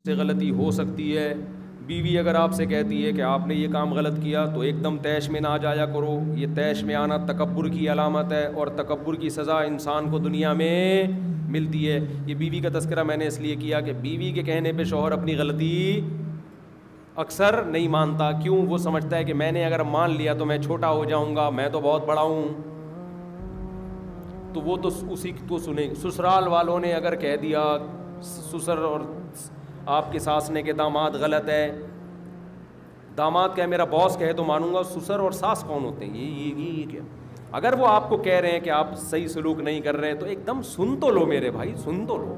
سے غلطی ہو سکتی ہے. بیوی اگر آپ سے کہتی ہے کہ آپ نے یہ کام غلط کیا تو ایک دم طیش میں نہ آ جایا کرو. یہ طیش میں آنا تکبر کی علامت ہے, اور تکبر کی سزا انسان کو دنیا میں ملتی ہے. یہ بیوی کا تذکرہ میں نے اس لیے کیا کہ بیوی کے کہنے پہ شوہر اپنی غلطی اکثر نہیں مانتا. کیوں؟ وہ سمجھتا ہے کہ میں نے اگر مان لیا تو میں چھوٹا ہو جاؤں گا, میں تو بہت بڑا ہوں. تو وہ تو اسی کو سنیں. سسرال والوں نے اگر کہہ دیا, سسر اور آپ کی ساس نے کہ داماد غلط ہے, داماد کہ میرا باس کہے تو مانوں گا. سسر اور ساس کون ہوتے ہیں؟ یہ کیا؟ اگر وہ آپ کو کہہ رہے ہیں کہ آپ صحیح سلوک نہیں کر رہے تو ایک دم سن تو لو میرے بھائی, سن تو لو.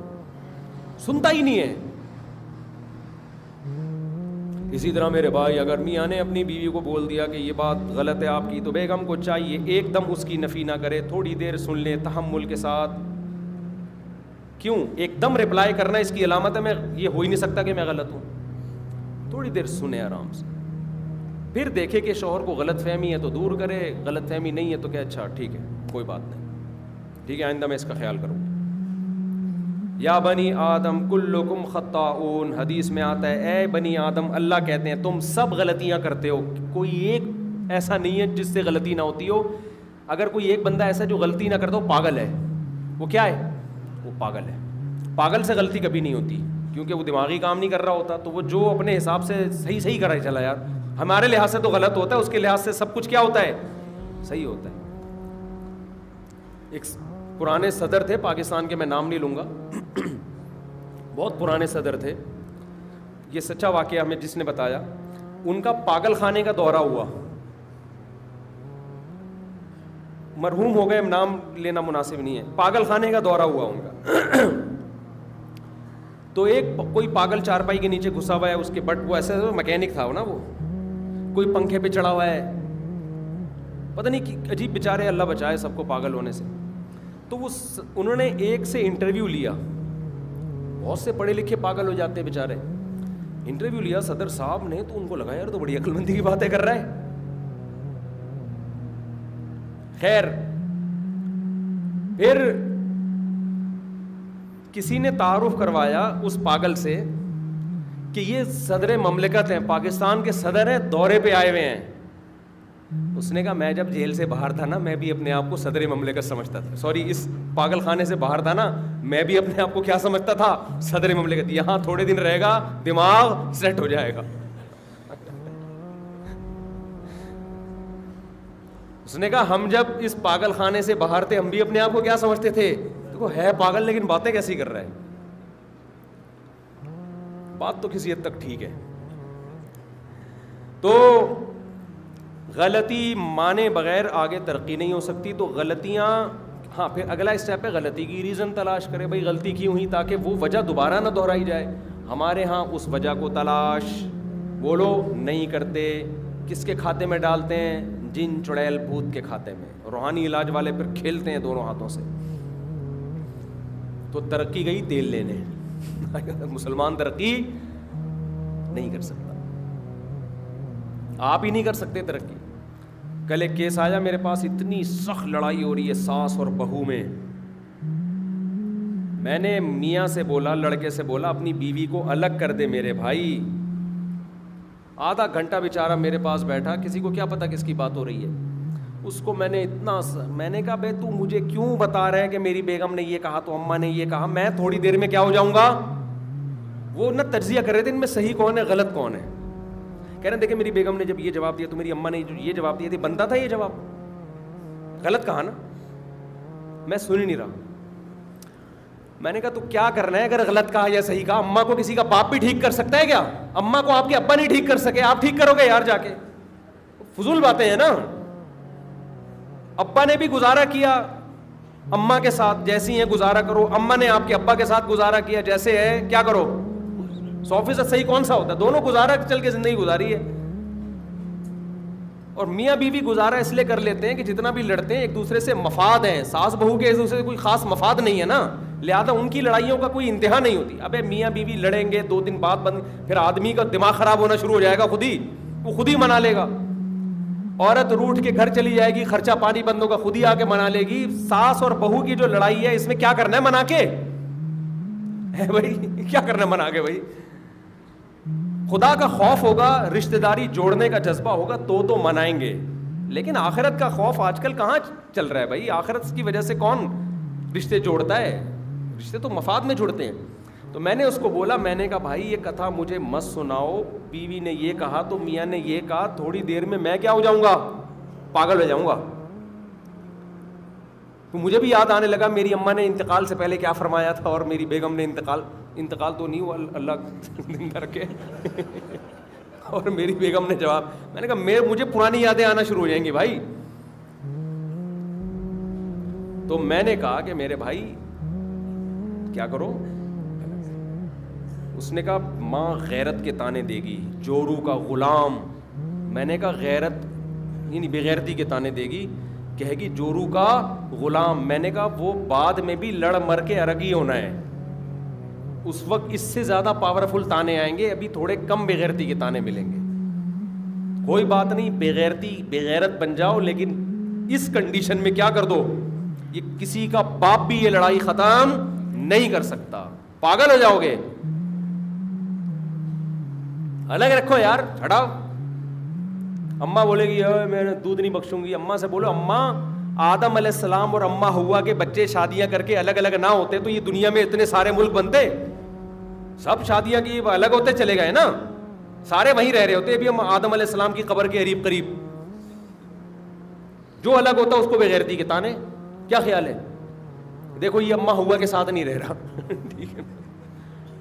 سنتا ہی نہیں ہے. اسی طرح میرے بھائی اگر میاں نے اپنی بیوی کو بول دیا کہ یہ بات غلط ہے آپ کی, تو بیگم کو چاہیے ایک دم اس کی نفی نہ کرے, تھوڑی دیر سن لے تحمل کے ساتھ. کیوں ایک دم رپلائی کرنا اس کی علامت ہے, میں یہ ہو ہی نہیں سکتا کہ میں غلط ہوں. تھوڑی دیر سنے آرام سے, پھر دیکھے کہ شوہر کو غلط فہمی ہے تو دور کرے, غلط فہمی نہیں ہے تو کہ اچھا ٹھیک ہے کوئی بات نہیں, ٹھیک ہے آئندہ میں اس کا خیال کروں. یا بنی آدم کلکم خطاؤن, حدیث میں آتا ہے اے بنی آدم, اللہ کہتے ہیں تم سب غلطیاں کرتے ہو, کوئی ایک ایسا نہیں ہے جس سے غلطی نہ ہوتی ہو. اگر کوئی ایک بندہ ایسا جو غلطی نہ کرتا ہو پاگل ہے. وہ کیا ہے؟ وہ پاگل ہے. پاگل سے غلطی کبھی نہیں ہوتی کیونکہ وہ دماغی کام نہیں کر رہا ہوتا, تو وہ جو اپنے حساب سے صحیح کر رہا ہے, چلا یار ہمارے لحاظ سے تو غلط ہوتا ہے, اس کے لحاظ سے سب کچھ کیا ہوتا ہے؟ صحیح ہوتا ہے. ایک پرانے صدر تھے پاکستان کے, میں نام نہیں لوں گا, بہت پرانے صدر تھے, یہ سچا واقعہ ہمیں جس نے بتایا. ان کا پاگل خانے کا دورہ ہوا, مرحوم ہو گئے, نام لینا مناسب نہیں ہے. پاگل خانے کا دورہ ہوا ان کا. تو ایک کوئی پاگل چارپائی کے نیچے گھسا ہوا ہے, اس کے بٹ وہ ایسے مکینک تھا نا, وہ کوئی پنکھے پہ چڑھا ہوا ہے, پتہ نہیں عجیب بیچارے, اللہ بچائے سب کو پاگل ہونے سے. تو وہ انہوں نے ایک سے انٹرویو لیا, بہت سے پڑھے لکھے پاگل ہو جاتے ہیں بیچارے. انٹرویو لیا صدر صاحب نے, تو ان کو لگا یار تو بڑی عقل مندی کی باتیں کر رہا ہے. خیر پھر کسی نے تعارف کروایا اس پاگل سے کہ یہ صدر مملکت ہیں, پاکستان کے صدر ہیں, دورے پہ آئے ہوئے ہیں. اس نے کہا میں جب جیل سے باہر تھا نا, میں بھی اپنے آپ کو صدر مملکت سمجھتا تھا. سوری, اس پاگل خانے سے باہر تھا نا, میں بھی اپنے آپ کو کیا سمجھتا تھا؟ صدر مملکت. یہاں تھوڑے دن رہے گا, دماغ سیٹ ہو جائے گا. اس نے کہا ہم جب اس پاگل خانے سے باہر تھے, ہم بھی اپنے آپ کو کیا سمجھتے تھے؟ دیکھو ہے پاگل لیکن باتیں کیسی کر رہا ہے. بات تو کسی حد تک ٹھیک ہے. تو غلطی مانے بغیر آگے ترقی نہیں ہو سکتی. تو غلطیاں, ہاں پھر اگلا اسٹیپ ہے غلطی کی ریزن تلاش کرے, بھائی غلطی کیوں ہوئی, تاکہ وہ وجہ دوبارہ نہ دہرائی جائے. ہمارے ہاں اس وجہ کو تلاش بولو نہیں کرتے. کس کے کھاتے میں ڈالتے ہیں؟ جن چڑیل بھوت کے کھاتے میں. روحانی علاج والے پھر کھیلتے ہیں دونوں ہاتھوں سے. تو ترقی گئی تیل لینے. مسلمان ترقی نہیں کر سکتا, آپ ہی نہیں کر سکتے ترقی. کل ایک کیس آیا میرے پاس, اتنی سخت لڑائی ہو رہی ہے ساس اور بہو میں. میں نے میاں سے بولا, لڑکے سے بولا اپنی بیوی کو الگ کر دے میرے بھائی. آدھا گھنٹہ بیچارہ میرے پاس بیٹھا, کسی کو کیا پتا کس کی بات ہو رہی ہے. اس کو میں نے کہا بے تو مجھے کیوں بتا رہا ہے کہ میری بیگم نے یہ کہا تو اماں نے یہ کہا, میں تھوڑی دیر میں کیا ہو جاؤں گا. وہ نہ تجزیہ کر رہے تھے ان میں صحیح کون ہے غلط کون ہے. کہہ رہے ہیں دیکھیں میری بیگم نے جب یہ جواب دیا تو میری اماں نے یہ جواب دیا تھی, بنتا تھا یہ جواب, غلط کہا نا. میں سن ہی نہیں رہا. میں نے کہا تو کیا کرنا ہے اگر غلط کہا یا صحیح کہا؟ اماں کو کسی کا باپ بھی ٹھیک کر سکتا ہے کیا؟ اماں کو آپ کے ابا نہیں ٹھیک کر سکے, آپ ٹھیک کرو گے یار جا کے؟ فضول باتیں ہیں نا. ابا نے بھی گزارا کیا اماں کے ساتھ, جیسی ہیں گزارا کرو. اماں نے آپ کے ابا کے ساتھ گزارا کیا, جیسے ہے کیا کرو. 100% صحیح کون سا ہوتا ہے؟ دونوں گزارا چل کے زندگی گزاری ہے. اور میاں بیوی گزارا اس لیے کر لیتے ہیں کہ جتنا بھی لڑتے ہیں ایک دوسرے سے مفاد ہیں. ساس بہو کے ایک دوسرے سے کوئی خاص مفاد نہیں ہے نا, لہذا ان کی لڑائیوں کا کوئی انتہا نہیں ہوتی. ابے میاں بیوی لڑیں گے 2 دن بعد پھر آدمی کا دماغ خراب ہونا شروع ہو جائے گا, وہ خود ہی منا لے گا. عورت روٹ کے گھر چلی جائے گی, خرچہ پانی بند ہوگا, خود ہی آ کے منا لے گی. ساس اور بہو کی جو لڑائی ہے اس میں کیا کرنا ہے منا کے, بھائی کیا کرنا ہے منا کے بھائی. خدا کا خوف ہوگا, رشتہ داری جوڑنے کا جذبہ ہوگا تو منائیں گے. لیکن آخرت کا خوف آج کل کہاں چل رہا ہے بھائی؟ آخرت کی وجہ سے کون رشتے جوڑتا ہے؟ رشتے تو مفاد میں جڑتے ہیں. تو میں نے اس کو بولا, میں نے کہا بھائی یہ کتھا مجھے مت سناؤ, بیوی نے یہ کہا تو میاں نے یہ کہا, تھوڑی دیر میں کیا ہو جاؤں گا, پاگل ہو جاؤں گا. تو مجھے بھی یاد آنے لگا میری اماں نے انتقال سے پہلے کیا فرمایا تھا, اور میری بیگم نے انتقال تو نہیں ہوا اللہ زندہ رکھے اور میری بیگم نے جواب, میں نے کہا مجھے پرانی یادیں آنا شروع ہو جائیں گی بھائی. تو میں نے کہا کہ میرے بھائی کیا کرو؟ اس نے کہا ماں غیرت کے تانے دے گی, جورو کا غلام. میں نے کہا غیرت یعنی بغیرتی کے تانے دے گی, کہے گی جورو کا غلام. میں نے کہا وہ بعد میں بھی لڑ مر کے ارگی ہونا ہے, اس وقت اس سے زیادہ پاورفل تانے آئیں گے, ابھی تھوڑے کم بغیرتی کے تانے ملیں گے. کوئی بات نہیں, بغیرت بن جاؤ, لیکن اس کنڈیشن میں کیا کر دو, یہ کسی کا باپ بھی یہ لڑائی ختم نہیں کر سکتا, پاگل ہو جاؤ گے. الگ رکھو یار, ہٹاؤ. اماں بولے گی میں دودھ نہیں بخشوں گی, اماں سے بولو اماں آدم علیہ السلام اور اماں ہوا کے بچے شادیاں کر کے الگ الگ نہ ہوتے تو یہ دنیا میں اتنے سارے ملک بنتے. سب شادیاں کی الگ ہوتے چلے گئے نا, سارے وہیں رہ رہے ہوتے. ابھی ہم آدم علیہ السلام کی قبر کے قریب, جو الگ ہوتا اس کو بغیرتی کے تانے. کیا خیال ہے؟ دیکھو یہ اماں ہوا کے ساتھ نہیں رہ رہا ٹھیک ہے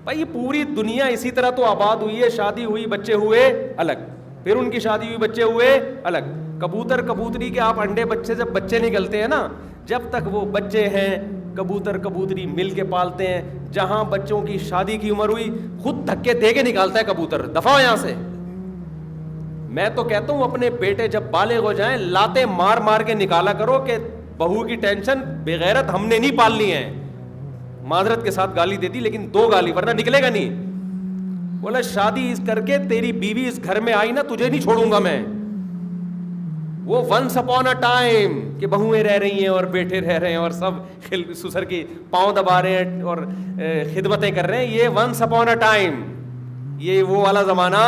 بھائی, یہ پوری دنیا اسی طرح تو آباد ہوئی ہے. شادی ہوئی, بچے ہوئے الگ, پھر ان کی شادی ہوئی, بچے ہوئے الگ. کبوتر کبوتری کے آپ انڈے بچے جب بچے نکلتے ہیں نا, جب تک وہ بچے ہیں کبوتر کبوتری مل کے پالتے ہیں. جہاں بچوں کی شادی کی عمر ہوئی خود دھکے دے کے نکالتا ہے کبوتر, دفعہ ہو یہاں سے. میں تو کہتا ہوں اپنے بیٹے جب بالغ ہو جائیں لاتے مار مار کے نکالا کرو کہ بہو کی ٹینشن بغیرت ہم نے نہیں پالنی ہے. معذرت کے ساتھ گالی دیتی, لیکن 2 گالی ورنہ نکلے گا نہیں. بولا شادی کر کے تیری بیوی اس گھر میں آئی نا, تجھے نہیں چھوڑوں گا میں. وہ ونس اپون اے ٹائم کہ بہویں رہ رہی ہیں اور بیٹے رہ رہے ہیں اور سب سسر کی پاؤں دبا رہے ہیں اور خدمتیں کر رہے ہیں, یہ ونس اپون اے ٹائم, یہ وہ والا زمانہ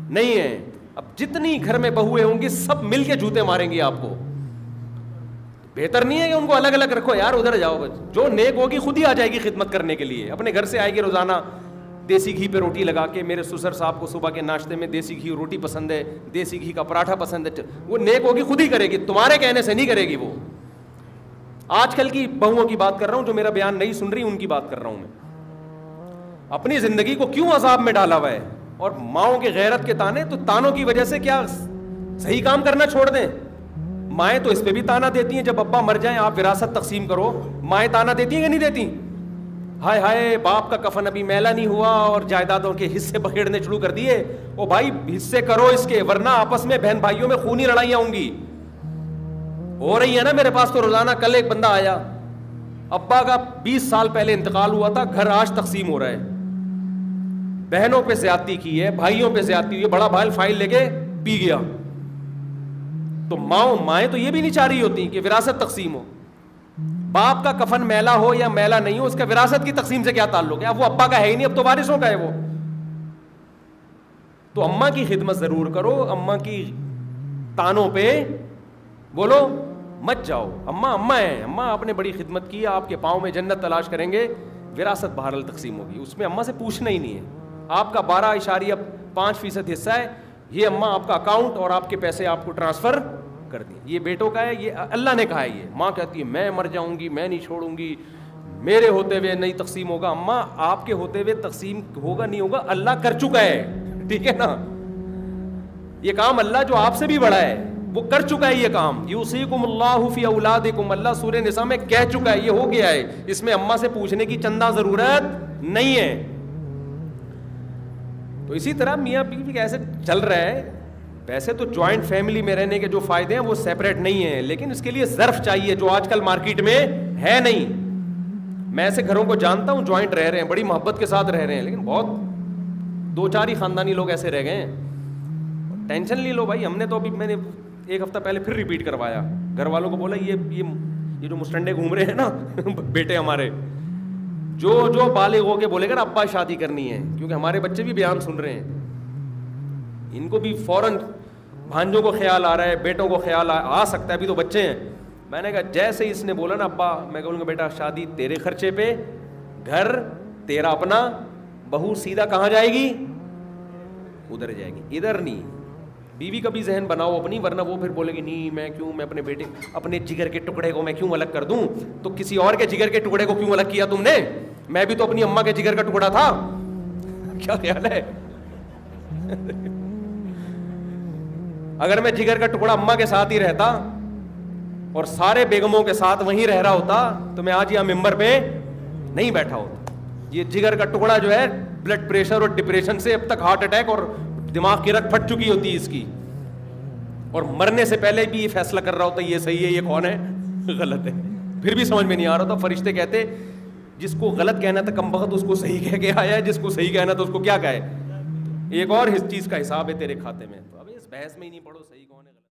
نہیں ہے. اب جتنی گھر میں بہویں ہوں گی سب مل کے جوتے ماریں گی آپ کو. بہتر نہیں ہے کہ ان کو الگ الگ رکھو یار, ادھر جاؤ. جو نیک ہوگی خود ہی آ جائے گی خدمت کرنے کے لیے, اپنے گھر سے آئے گی روزانہ دیسی گھی پہ روٹی لگا کے. میرے سسر صاحب کو صبح کے ناشتے میں دیسی گھی روٹی پسند ہے, دیسی گھی کا پراٹھا پسند ہے. وہ نیک ہوگی خود ہی کرے گی, تمہارے کہنے سے نہیں کرے گی. وہ آج کل کی بہوؤں کی بات کر رہا ہوں, جو میرا بیان نہیں سن رہی ان کی بات کر رہا ہوں میں. اپنی زندگی کو کیوں عذاب میں ڈالا ہوا ہے, اور ماؤں کے غیرت کے تانے, تو تانوں کی وجہ سے کیا صحیح کام کرنا چھوڑ دیں؟ مائیں تو اس پہ بھی تانا دیتی ہیں, جب ابا مر جائیں آپ وراثت تقسیم کرو, مائیں تانا دیتی ہیں کہ نہیں دیتی؟ ہائے ہائے باپ کا کفن ابھی میلا نہیں ہوا اور جائیدادوں کے حصے بکھیڑنے شروع کر دیے. او بھائی حصے کرو اس کے, ورنہ آپس میں بہن بھائیوں میں خونی لڑائیاں ہوں گی. ہو رہی ہے نا میرے پاس تو روزانہ. کل ایک بندہ آیا, ابا کا 20 سال پہلے انتقال ہوا تھا, گھر آج تقسیم ہو رہا ہے. بہنوں پہ زیادتی کی ہے, بھائیوں پہ زیادتی ہوئی ہے, بڑا بھائی فائل لے کے پی گیا. تو مائیں تو یہ بھی نہیں چاہ رہی ہوتی کہ وراثت تقسیم ہو. باپ کا کفن میلا ہو یا میلا نہیں ہو, اس کا وراثت کی تقسیم سے کیا تعلق ہے؟ اب وہ ابا کا ہے ہی نہیں, اب تو وارثوں کا ہے وہ. تو اماں کی خدمت ضرور کرو, اماں کی تانوں پہ بولو مت جاؤ. اماں ہے, اماں آپ نے بڑی خدمت کی, آپ کے پاؤں میں جنت تلاش کریں گے. وراثت بہرحال تقسیم ہوگی, اس میں اماں سے پوچھنا ہی نہیں ہے. آپ کا 12.5% حصہ ہے, یہ اماں آپ کا اکاؤنٹ اور آپ کے پیسے آپ کو ٹرانسفر کر دیں. یہ بیٹوں کا ہے, یہ اللہ نے کہا ہے. یہ ماں کہتی ہے میں مر جاؤں گی, میں نہیں چھوڑوں گی, میرے ہوتے ہوئے نہیں تقسیم ہوگا. اماں آپ کے ہوتے ہوئے تقسیم ہوگا نہیں ہوگا, اللہ کر چکا ہے, ٹھیک ہے نا. یہ کام اللہ جو آپ سے بھی بڑا ہے وہ کر چکا ہے. یہ کام یوصیکم اللہ فی اولادکم, اللہ سورہ نساء میں کہہ چکا ہے, یہ ہو گیا ہے. اس میں اماں سے پوچھنے کی چندہ ضرورت نہیں ہے. تو اسی طرح میاں بیوی کیسے چل رہا ہے. ویسے تو جوائنٹ فیملی میں رہنے کے جو فائدے ہیں وہ سیپریٹ نہیں ہیں, لیکن اس کے لیے ظرف چاہیے جو آج کل مارکیٹ میں ہے نہیں. میں ایسے گھروں کو جانتا ہوں جوائنٹ رہ رہے ہیں, بڑی محبت کے ساتھ رہ رہے ہیں, لیکن بہت 2-4 ہی خاندانی لوگ ایسے رہ گئے ہیں. ٹینشن نہیں لو بھائی, ہم نے تو ابھی میں نے 1 ہفتہ پہلے پھر ریپیٹ کروایا. گھر والوں کو بولا یہ جو مسٹنڈے گھوم رہے ہیں نا بیٹے ہمارے, جو بالغ ہو کے بولے گا نا ابا شادی کرنی ہے, کیونکہ ہمارے بچے بھی بیان سن رہے ہیں, ان کو بھی فوراً بھانجوں کو خیال آ رہا ہے, بیٹوں کو خیال آ سکتا ہے, ابھی تو بچے ہیں. میں نے کہا جیسے ہی اس نے بولا نا ابا, میں کہوں گا بیٹا شادی تیرے خرچے پہ, گھر تیرا اپنا, بہو سیدھا کہاں جائے گی؟ ادھر جائے گی, ادھر نہیں. بیوی کا بھی ذہن بناؤ اپنی, ورنہ وہ پھر بولے گی نہیں میں کیوں, میں اپنے بیٹے اپنے جگر کے ٹکڑے کو میں کیوں الگ کر دوں, تو کسی اور کے جگر کے ٹکڑے کو کیوں الگ کیا تم نے؟ میں بھی تو اپنی اماں کے جگر کا ٹکڑا تھا. کیا خیال ہے؟ اگر میں جگر کا ٹکڑا اماں کے ساتھ ہی رہتا اور سارے بیگموں کے ساتھ وہیں رہ رہا ہوتا تو میں آج یہاں ممبر پہ نہیں بیٹھا ہوتا. یہ جگر کا ٹکڑا جو ہے بلڈ پریشر اور ڈپریشن سے اب تک ہارٹ اٹیک اور دماغ کی رگ پھٹ چکی ہوتی ہے اس کی, اور مرنے سے پہلے بھی یہ فیصلہ کر رہا ہوتا یہ صحیح ہے یہ کون ہے غلط ہے, پھر بھی سمجھ میں نہیں آ رہا تھا. فرشتے کہتے جس کو غلط کہنا تھا کم بخت اس کو صحیح کہہ کے آیا ہے, جس کو صحیح کہنا تھا اس کو کیا کہے, ایک اور چیز کا حساب ہے تیرے کھاتے میں. تو اب اس بحث میں ہی نہیں پڑھو صحیح کون ہے غلط.